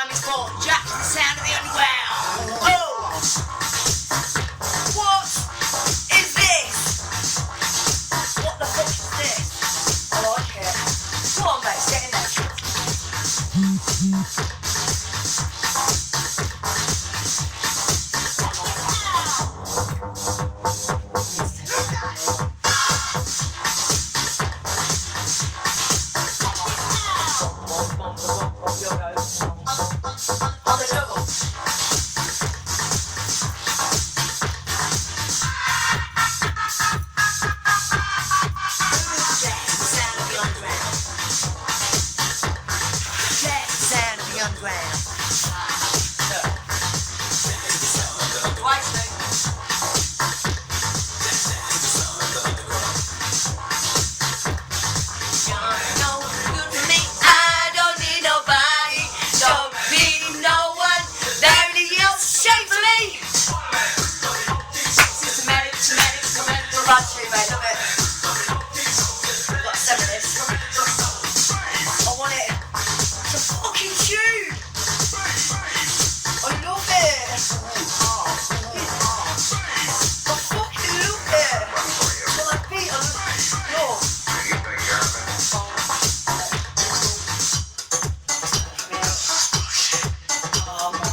time is for Jack, the sound of the underground. Oh! What is this? What the fuck is this? I like it. Come on, mate, get in there.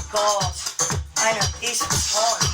God, I know, it's hot.